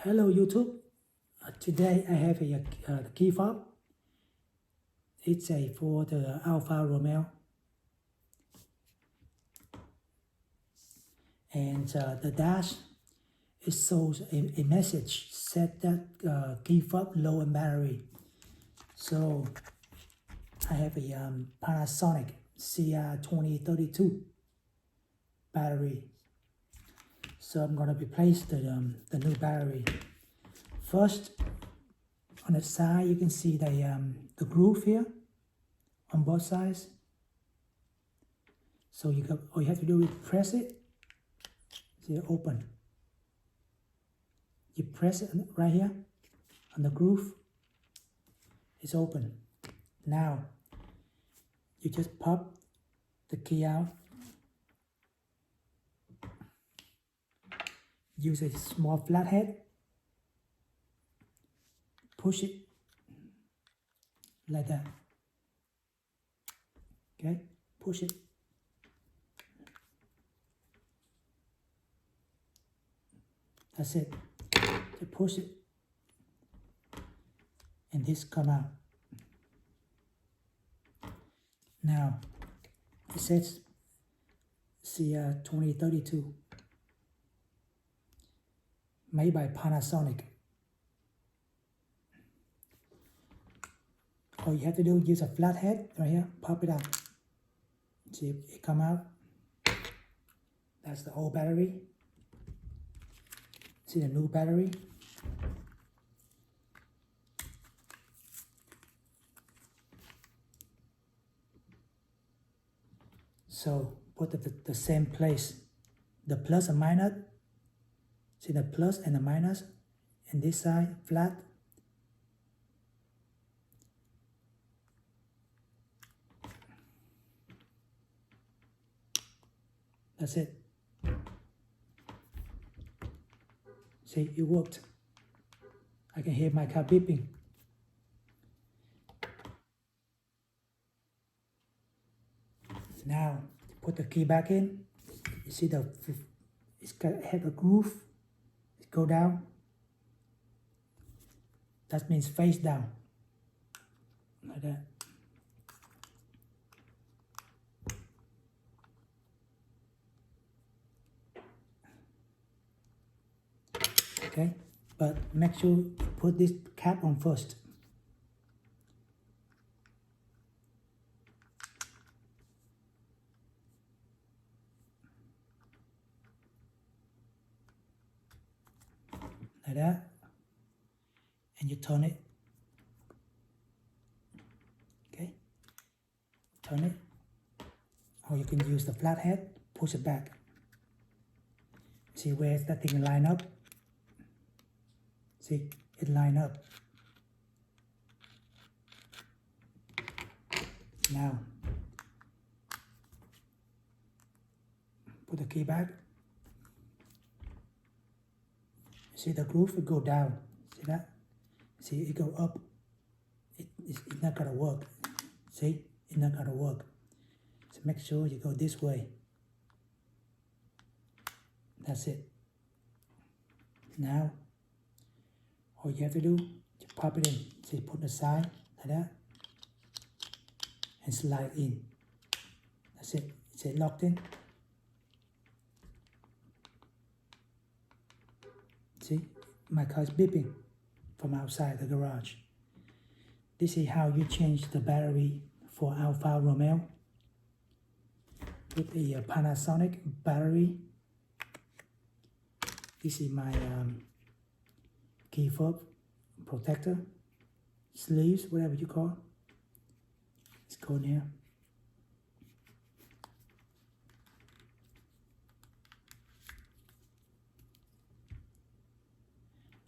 Hello YouTube. Today I have a key fob. It's for the Alfa Romeo, and the dash it shows a message said that key fob low in battery. So I have a Panasonic CR2032 battery. So I'm gonna replace the new battery. First, on the side you can see the groove here on both sides. So all you have to do is press it. See it open. You press it right here on the groove. It's open. Now you just pop the key out. Use a small flathead. Push it like that. Okay, push it. That's it. Just push it, and this come out. Now it says CR2032, made by Panasonic. All you have to do is use a flathead right here, pop it out. See it come out. That's the old battery. See the new battery. So put the same place, the plus and minus. See the plus and the minus, and this side flat. That's it. See, it worked. I can hear my car beeping. So now, put the key back in. You see it's got a groove. It go down. That means face down. Like that. Okay, but make sure you put this cap on first. Like that. And you turn it. Okay, turn it. Or you can use the flathead, push it back. See where that thing line up? See, it line up. Now, put the key back. See the groove, it go down. See that? See, it go up. It's not gonna work. See, it's not gonna work. So make sure you go this way. That's it. Now, all you have to do is pop it in. See, put it aside like that, and slide in. That's it. It's locked in. See, my car is beeping from outside the garage. This is how you change the battery for Alfa Romeo with a Panasonic battery. This is my key fob protector, sleeves, whatever you call it. It's called here.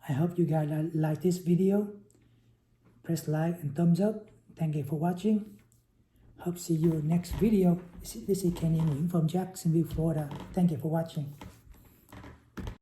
I hope you guys like this video. Press like and thumbs up. Thank you for watching. Hope see you next video. This is Kenny Nguyen from Jacksonville, Florida. Thank you for watching.